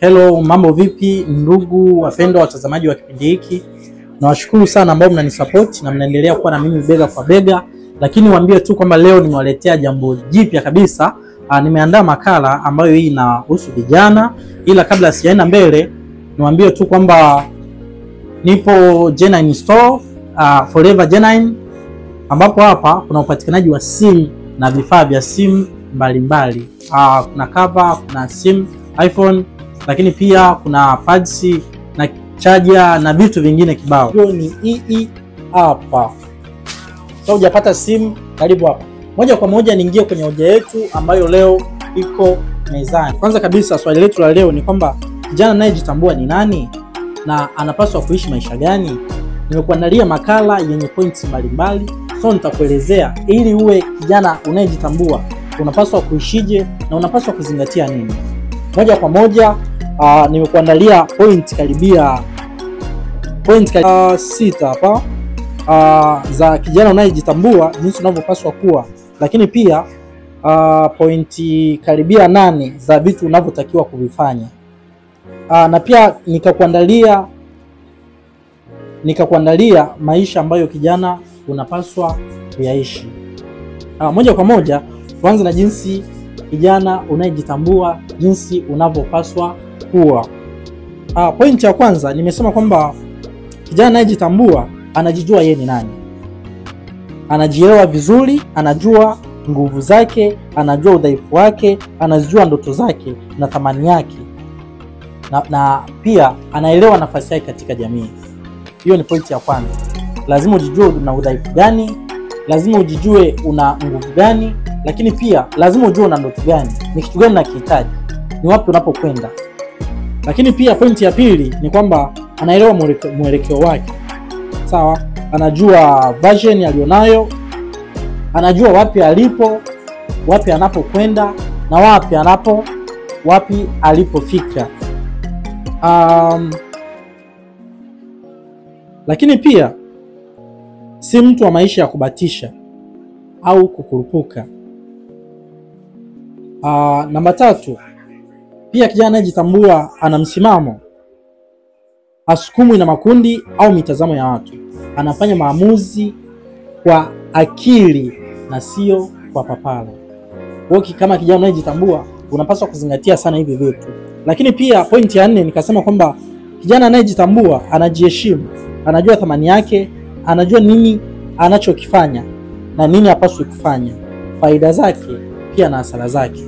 Hello, mambo vipi ndugu wapendwa watazamaji wa kipindi hiki. Nawashukuru sana ambao mnanisupport na mnaendelea kuwa na mimi bega kwa bega. Lakini niwaambie tu kwamba leo nimewaletea jambo jipya kabisa. Nimeandaa makala ambayo hii inahusu vijana. Ila kabla sijaenda mbele, niwaambie tu kwamba nipo J9 Store, Forever J9, ambapo hapa kuna upatikanaji wa simu na vifaa vya simu mbalimbali. Kuna cover, kuna simu iPhone, lakini pia kuna pads na charger na vitu vingine kibao. Hiyo ni hii hapa. So hujapata simu, karibu hapa. Moja kwa moja niingie kwenye hoja yetu ambayo leo iko mezani. Kwanza kabisa swali letu la leo ni kwamba kijana anayejitambua ni nani na anapaswa kuishi maisha gani? Nimekuandalia makala yenye points mbalimbali. So nitakuelezea ili uwe kijana unayejitambua unapaswa kuishije na unapaswa kuzingatia nini. Moja kwa moja nimekuandalia point karibia 6 hapa za kijana unayejitambua jinsi unavyopaswa kuwa, lakini pia pointi karibia 8 za vitu unavyotakiwa kuvifanya. Na pia nikakuandalia maisha ambayo kijana unapaswa kuyaishi. Moja kwa moja tuanze na jinsi kijana unayejitambua jinsi unavyopaswa kuwa. Point ya kwanza nimesema kwamba kijana anayejitambua anajijua yeye ni nani. Anajielewa vizuri, anajua nguvu zake, anajua udhaifu wake, anajua ndoto zake na thamani yake. Na pia anaelewa nafasi yake katika jamii. Hiyo ni point ya kwanza. Lazima ujijue una udhaifu gani, lazima ujijue una nguvu gani, lakini pia lazima ujue una ndoto gani, ni kitu gani unakihitaji, ni wapi unapokwenda. Lakini pia pointi ya pili ni kwamba anaelewa mwelekeo wake. Sawa? Anajua vision alionayo, anajua wapi alipo, wapi anapokwenda na wapi alipofika. Lakini pia si mtu wa maisha ya kubatisha au kukurupuka. Namba 3, pia kijana anayejitambua ana msimamo. Hasukumwi na makundi au mitazamo ya watu. Anafanya maamuzi kwa akili na sio kwa papara. Kwa kama kijana anayejitambua unapaswa kuzingatia sana hivi vitu. Lakini pia pointi ya 4 nikasema kwamba kijana anayejitambua anajiheshimu, anajua thamani yake, anajua nini anachokifanya na nini hapaswi kufanya, faida zake pia na hasara zake.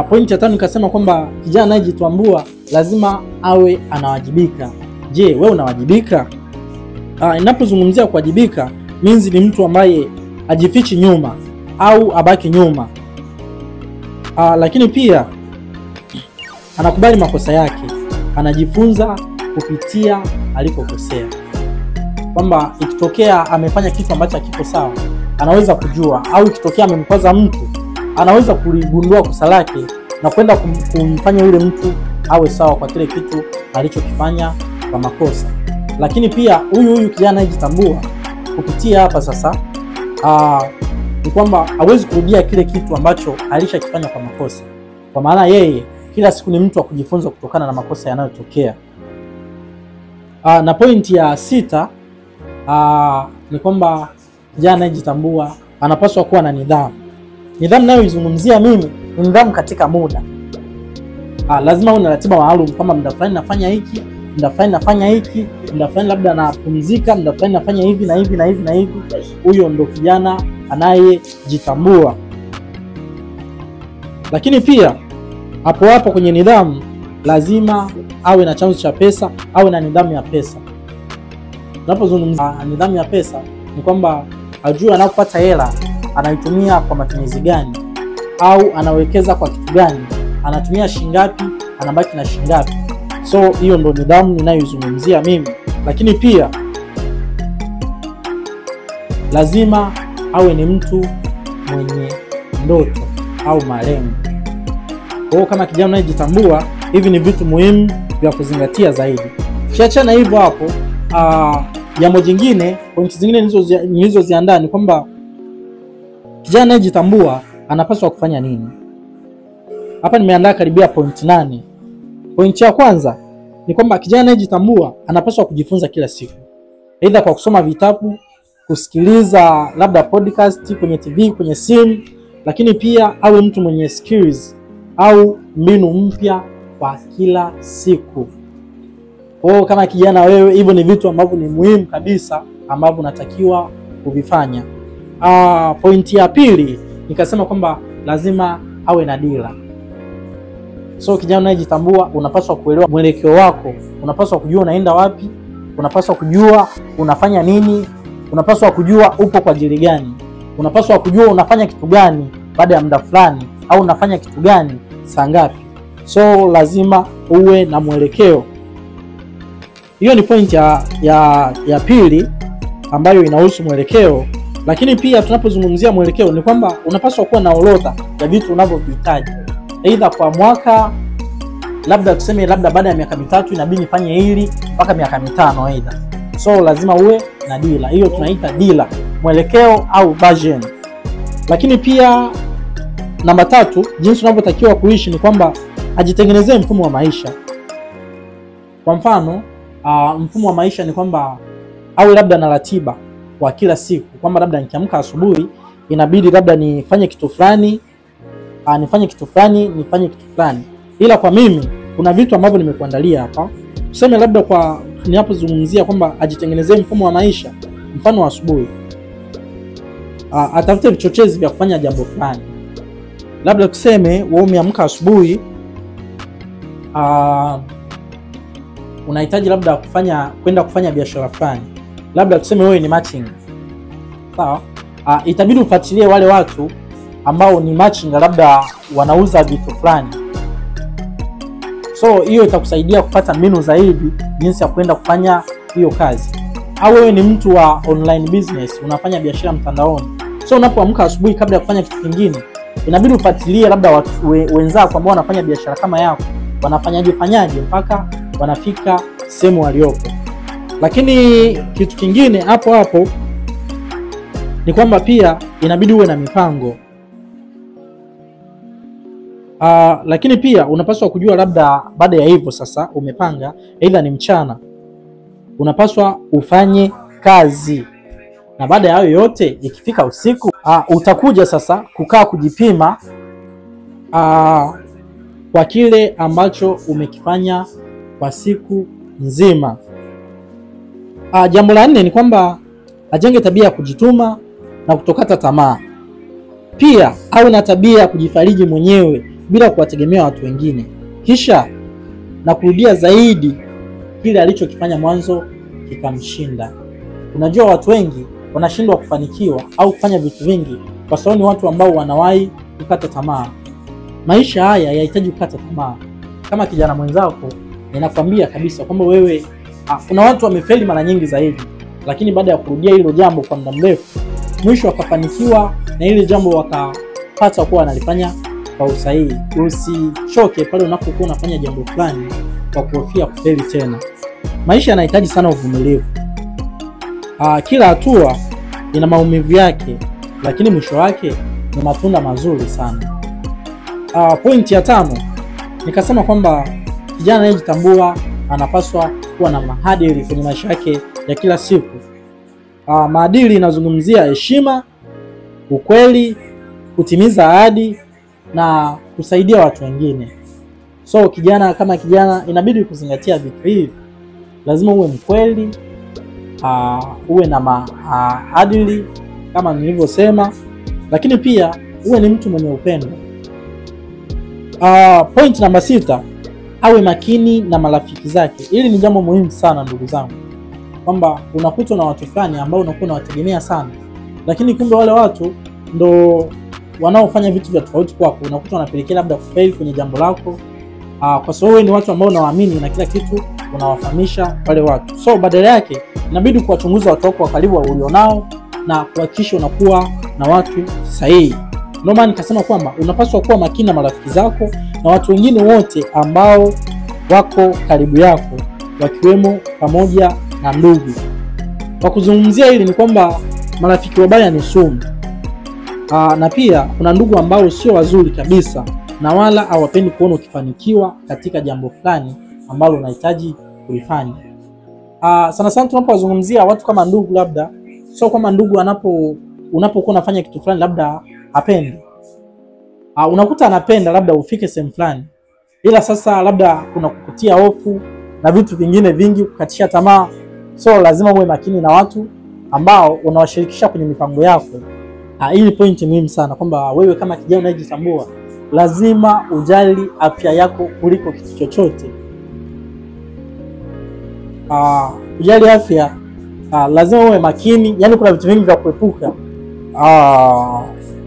Pointi ya 5 nikasema kwamba kijana anayejitambua lazima awe anawajibika. Je, wewe unawajibika? Ninapozungumzia kuwajibika means ni mtu ambaye ajifichi nyuma au abaki nyuma. Lakini pia anakubali makosa yake, anajifunza kupitia alikokosea. Kwamba ikitokea amefanya kitu ambacho hakiko sawa, anaweza kujua, au ikitokea amemkwaza mtu, anaweza kuligundua kosa lake na kwenda kumfanya yule mtu awe sawa kwa kile kitu alichokifanya kwa makosa. Lakini pia huyu kijana anayejitambua kupitia hapa sasa ni kwamba hawezi kurudia kile kitu ambacho alishakifanya kwa makosa. Kwa maana yeye kila siku ni mtu wa kujifunza kutokana na makosa yanayotokea. Na pointi ya 6 ni kwamba kijana anayejitambua anapaswa kuwa na nidhamu. Nidhamu nayoizungumzia mimi ni nidhamu katika muda. Lazima uwe na ratiba maalum kama muda fulani nafanya hiki, muda fulani nafanya hiki, muda fulani labda napumzika, muda fulani nafanya hivi na hivi na hivi na hivi. Huyo ndo kijana anayejitambua. Lakini pia hapo kwenye nidhamu lazima awe na chanzo cha pesa, awe na nidhamu ya pesa. Tunapozungumzia nidhamu ya pesa ni kwamba ajue anapopata hela anaitumia kwa matumizi gani, au anawekeza kwa kitu gani, anatumia shingapi, anabaki na shingapi. So hiyo ndo nidhamu ninayozungumzia mimi. Lakini pia lazima awe ni mtu mwenye ndoto au malengo. Kwa hiyo kama kijana unayejitambua, hivi ni vitu muhimu vya kuzingatia zaidi. Kiachana hivyo hapo, jambo jingine, pointi zingine nilizoziandaa ni kwamba kijana anayejitambua anapaswa kufanya nini. Hapa nimeandaa karibia point 8 Pointi ya kwanza ni kwamba kijana anayejitambua anapaswa kujifunza kila siku, aidha kwa kusoma vitabu, kusikiliza labda podcast kwenye TV, kwenye simu, lakini pia awe mtu mwenye skills au mbinu mpya kwa kila siku. Kama kijana wewe, hivyo ni vitu ambavyo ni muhimu kabisa ambavyo unatakiwa kuvifanya. Pointi ya pili nikasema kwamba lazima awe na dira. Kijana unayejitambua unapaswa kuelewa mwelekeo wako, unapaswa kujua unaenda wapi, unapaswa kujua unafanya nini, unapaswa kujua upo kwa ajili gani, unapaswa kujua unafanya kitu gani baada ya muda fulani, au unafanya kitu gani saa ngapi. Lazima uwe na mwelekeo. Hiyo ni point ya pili ambayo inahusu mwelekeo. Lakini pia tunapozungumzia mwelekeo ni kwamba unapaswa kuwa na orodha ya vitu unavyohitaji, aidha kwa mwaka, labda tuseme labda baada ya miaka 3 inabidi nifanye hili mpaka miaka 5 aidha. Lazima uwe na dira. Hiyo tunaita dira, mwelekeo au vision. Lakini pia namba 3, jinsi unavyotakiwa kuishi ni kwamba ajitengenezee mfumo wa maisha. Kwa mfano, mfumo wa maisha ni kwamba awe labda na ratiba kwa kila siku, kwamba labda nikiamka asubuhi inabidi labda nifanye kitu fulani, nifanye kitu fulani. Ila kwa mimi kuna vitu ambavyo nimekuandalia hapa. Tuseme labda kwa ninapozungumzia kwamba ajitengenezee mfumo wa maisha, mfano wa asubuhi, atafute vichochezi vya kufanya jambo fulani. Labda tuseme wewe umeamka asubuhi, unahitaji labda kwenda kufanya biashara fulani. Labda tuseme wewe ni matching. Sawa? Itabidi ufuatilie wale watu ambao ni matching, labda wanauza vitu fulani. Hiyo itakusaidia kupata mbinu zaidi jinsi ya kwenda kufanya hiyo kazi. Au wewe ni mtu wa online business, unafanya biashara mtandaoni. Unapoamka asubuhi, kabla ya kufanya kitu kingine, inabidi ufuatilie labda watu wenzako ambao wanafanya biashara kama yako, wanafanyaje mpaka wanafika sehemu waliopo. Lakini kitu kingine hapo ni kwamba pia inabidi uwe na mipango. Lakini pia unapaswa kujua labda baada ya hivyo sasa umepanga, aidha ni mchana, unapaswa ufanye kazi. Na baada ya hayo yote, ikifika usiku, utakuja sasa kukaa kujipima kwa kile ambacho umekifanya kwa siku nzima. Jambo la 4 ni kwamba ajenge tabia ya kujituma na kutokata tamaa. Pia awe na tabia ya kujifariji mwenyewe bila kuwategemea watu wengine, kisha na kurudia zaidi kile alichokifanya mwanzo kikamshinda. Unajua watu wengi wanashindwa kufanikiwa au kufanya vitu vingi kwa sababu ni watu ambao wanawahi kukata tamaa. Maisha haya yanahitaji kukata tamaa. Kama kijana mwenzako, ninakwambia kabisa kwamba wewe, kuna watu wamefeli mara nyingi zaidi, lakini baada ya kurudia hilo jambo kwa muda mrefu, mwisho wakafanikiwa na ile jambo wakapata kuwa analifanya kwa usahihi. Usichoke pale unapokuwa unafanya jambo fulani kwa kuhofia kufeli tena. Maisha yanahitaji sana uvumilivu. Kila hatua ina maumivu yake, lakini mwisho wake ni matunda mazuri sana. Pointi ya 5 nikasema kwamba kijana anayejitambua anapaswa kuwa na maadili kwenye maisha yake ya kila siku. Maadili inazungumzia heshima, ukweli, kutimiza ahadi na kusaidia watu wengine. Kijana kama kijana inabidi kuzingatia vitu hivi. Lazima uwe mkweli, uwe na maadili kama nilivyosema, lakini pia uwe ni mtu mwenye upendo. Point namba 6, awe makini na marafiki zake. Hili ni jambo muhimu sana ndugu zangu, kwamba unakuta na watu fulani ambao unakuwa unawategemea sana, lakini kumbe wale watu ndo wanaofanya vitu vya tofauti kwako. Unakuta wanapelekea labda kufail kwenye jambo lako, kwa sababu wewe ni watu ambao unawaamini na kila kitu unawafahamisha wale watu. Badala yake inabidi kuwachunguza watu wako wa karibu ulionao na kuhakikisha unakuwa na watu sahihi. Ndio maana nikasema kwamba unapaswa kuwa makini na marafiki zako na watu wengine wote ambao wako karibu yako, wakiwemo pamoja na ndugu. Kwa kuzungumzia hili ni kwamba marafiki wabaya ni sumu. Na pia kuna ndugu ambao sio wazuri kabisa, na wala hawapendi kuona ukifanikiwa katika jambo fulani ambalo unahitaji kulifanya. Sana sana tunapozungumzia watu kama ndugu, labda sio kama ndugu unapokuwa unafanya kitu fulani labda hapendi. Unakuta anapenda labda ufike sehemu fulani, ila sasa labda kuna kukutia hofu na vitu vingine vingi kukatisha tamaa. So lazima uwe makini na watu ambao unawashirikisha kwenye mipango yako. Hii point muhimu sana kwamba wewe kama kijana unayejitambua lazima ujali afya yako kuliko kitu chochote. Ujali afya, lazima uwe makini. Yani kuna vitu vingi vya kuepuka.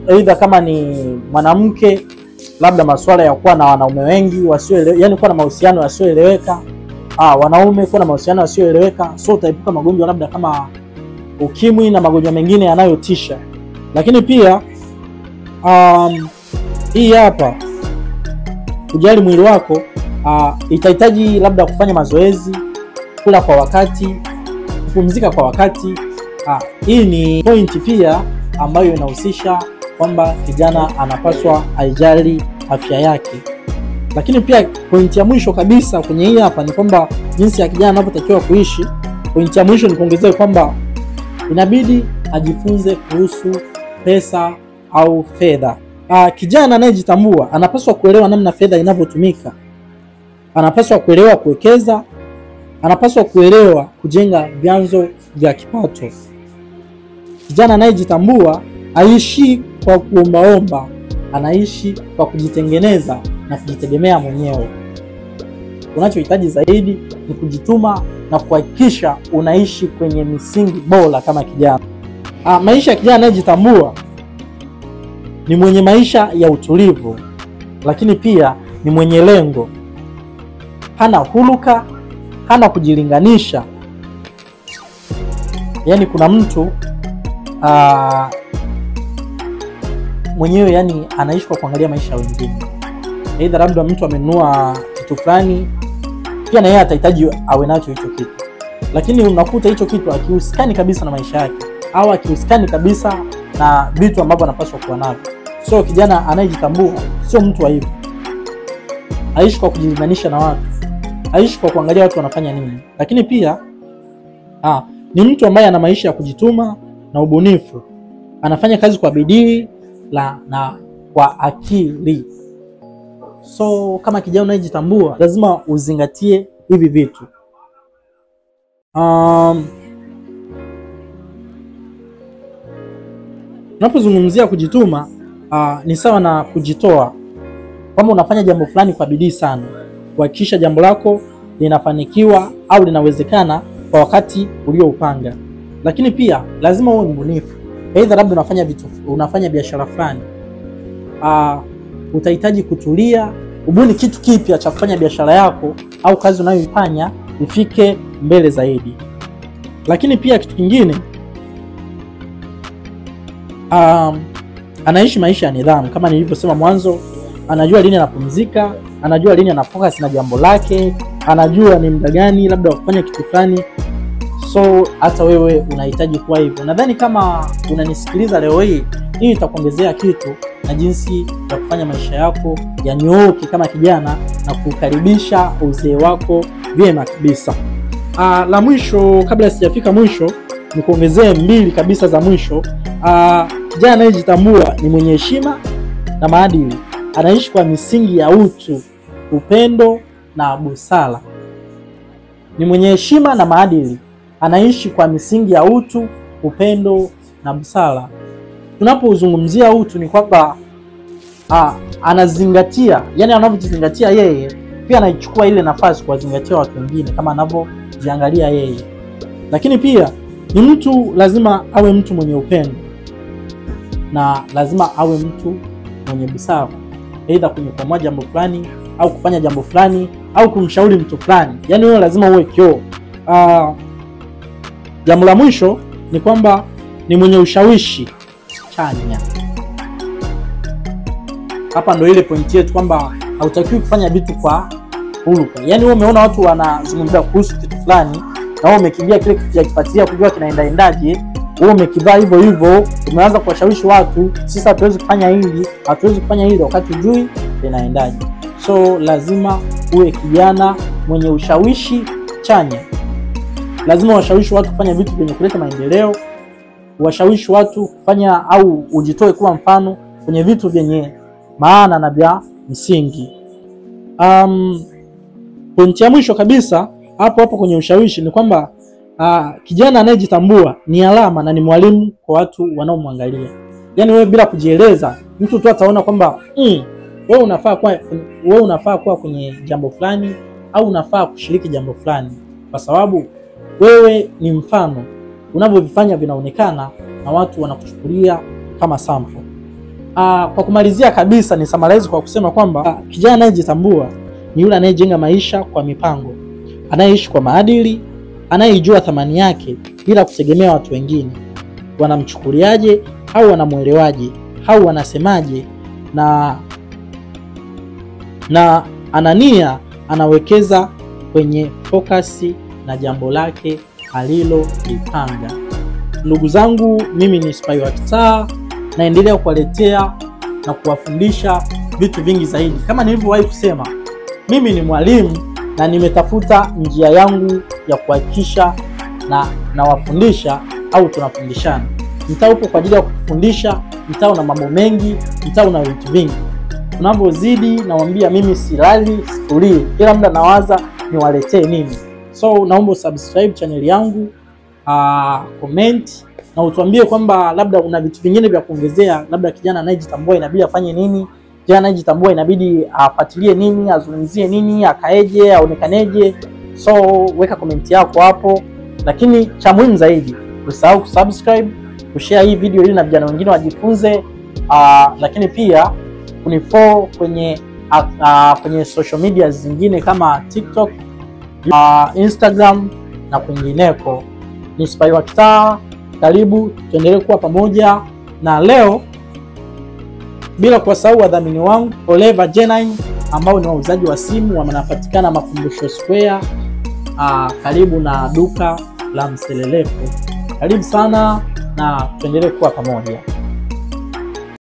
Aidha kama ni mwanamke, labda masuala ya kuwa na wanaume wengi wasioeleweka, yani kuwa na mahusiano yasioeleweka. Wanaume kuwa na mahusiano yasioeleweka, so utaepuka magonjwa labda kama ukimwi na magonjwa mengine yanayotisha. Lakini pia hii hapa kujali mwili wako, itahitaji labda kufanya mazoezi, kula kwa wakati, kupumzika kwa wakati. Hii ni point pia ambayo inahusisha kwamba kijana anapaswa aijali afya yake. Lakini pia point ya mwisho kabisa kwenye hii hapa ni kwamba jinsi ya kijana anavyotakiwa kuishi. Point ya mwisho ni kuongezea kwamba inabidi ajifunze kuhusu pesa au fedha. Kijana anayejitambua anapaswa kuelewa namna fedha inavyotumika. Anapaswa kuelewa kuwekeza, anapaswa kuelewa kujenga vyanzo vya kipato. Kijana anayejitambua aishi kwa kuombaomba, anaishi kwa kujitengeneza na kujitegemea mwenyewe. Unachohitaji zaidi ni kujituma na kuhakikisha unaishi kwenye misingi bora kama kijana. Maisha ya kijana anayejitambua ni mwenye maisha ya utulivu, lakini pia ni mwenye lengo. Hana huluka, hana kujilinganisha. Yani kuna mtu mwenyewe yani anaishi kwa kuangalia maisha ya wengine. Aidha labda mtu amenunua kitu fulani, pia na yeye atahitaji awe nacho hicho kitu. Lakini unakuta hicho kitu akihusikani kabisa na maisha yake, au akihusikani kabisa na vitu ambavyo anapaswa kuwa navyo. So kijana anayejitambua sio mtu wa hivyo. Aishi kwa kujilinganisha na watu, aishi kwa kuangalia watu wanafanya nini. Lakini pia ni mtu ambaye ana maisha ya kujituma na ubunifu. Anafanya kazi kwa bidii na kwa akili. So kama kijana unayejitambua lazima uzingatie hivi vitu. Unapozungumzia kujituma, ni sawa na kujitoa. Kama unafanya jambo fulani kwa bidii sana, kuhakikisha jambo lako linafanikiwa au linawezekana kwa wakati ulioupanga. Lakini pia lazima uwe mbunifu. Aidha labda unafanya biashara fulani, utahitaji kutulia, ubuni kitu kipya cha kufanya biashara yako au kazi unayoifanya ifike mbele zaidi. Lakini pia kitu kingine, anaishi maisha ya nidhamu. Kama nilivyosema mwanzo, anajua lini anapumzika, anajua lini anafocus na jambo lake, anajua ni muda gani labda kufanya kitu fulani. So hata wewe unahitaji kuwa hivyo. Nadhani kama unanisikiliza leo hii itakuongezea kitu na jinsi ya kufanya maisha yako yanyooke kama kijana na kukaribisha uzee wako vyema kabisa. La mwisho kabla sijafika mwisho, ni kuongezea mbili kabisa za mwisho. Kijana anayejitambua ni mwenye heshima na maadili. Anaishi kwa misingi ya utu, upendo na busara. Ni mwenye heshima na maadili. Anaishi kwa misingi ya utu, upendo na busara. Tunapozungumzia utu ni kwamba anazingatia, yani anavyojizingatia yeye, pia anaichukua ile nafasi kuwazingatia watu wengine kama anavyojiangalia yeye. Lakini pia ni mtu lazima awe mtu mwenye upendo na lazima awe mtu mwenye busara. Aidha kwenye jambo fulani au kufanya jambo fulani au kumshauri mtu fulani. Yani wewe lazima uwe kioo. Jambo la mwisho ni kwamba ni mwenye ushawishi chanya. Hapa ndio ile point yetu kwamba hautakiwi kufanya vitu kwa huluka. Yani wewe umeona watu wanazungumza kuhusu kitu fulani na wewe umekimbia kile kitu kifuatilia kujua kinaendaje. Wewe umekivaa hivyo hivyo, umeanza kuwashawishi watu, sisi hatuwezi kufanya hili, hatuwezi kufanya hili, wakati hujui linaendaje. So lazima uwe kijana mwenye ushawishi chanya. Lazima washawishi watu kufanya vitu vyenye kuleta maendeleo, washawishi watu kufanya au ujitoe kuwa mfano kwenye vitu vyenye maana na vya msingi. Pointi ya mwisho kabisa hapo kwenye ushawishi ni kwamba kijana anayejitambua ni alama na ni mwalimu kwa watu wanaomwangalia. Yaani wewe bila kujieleza, mtu tu ataona kwamba wewe unafaa kuwa kwenye jambo fulani au unafaa kushiriki jambo fulani, kwa sababu wewe ni mfano. Unavyovifanya vinaonekana na watu wanakuchukulia kama sample. Kwa kumalizia kabisa ni summarize kwa kusema kwamba kijana anayejitambua ni yule anayejenga maisha kwa mipango, anayeishi kwa maadili, anayejua thamani yake bila kutegemea watu wengine wanamchukuliaje au wanamuelewaje au wanasemaje, na anania anawekeza kwenye focus na jambo lake alilolipanga. Ndugu zangu, mimi ni Spy wa Kitaa, naendelea kuwaletea na kuwafundisha vitu vingi zaidi. Kama nilivyowahi kusema, mimi ni mwalimu na nimetafuta njia yangu ya kuhakikisha na wafundisha au tunafundishana. Mtaa upo kwa ajili ya kufundisha, mtaa una mambo mengi, mtaa una vitu vingi. Tunapozidi nawaambia mimi silali, situlii. Kila muda nawaza niwaletee nini. So naomba subscribe channel yangu, comment na utuambie kwamba labda una vitu vingine vya kuongezea, labda kijana anayejitambua inabidi afanye nini, kijana anayejitambua inabidi afuatilie nini, azungumzie nini, akaeje, aonekaneje. So weka comment yako hapo, lakini cha muhimu zaidi usisahau kusubscribe, kushare hii video ili na vijana wengine wajifunze, lakini pia kunifollow kwenye social media zingine kama TikTok, Instagram na kwingineko. Ni Spy wa Kitaa, karibu tuendelee kuwa pamoja. Na leo bila kuwasahau wadhamini wangu Forever J9 ambao ni wauzaji wa simu, wanapatikana Makumbusho Square, karibu na duka la Mselelefu. Karibu sana na tuendelee kuwa pamoja.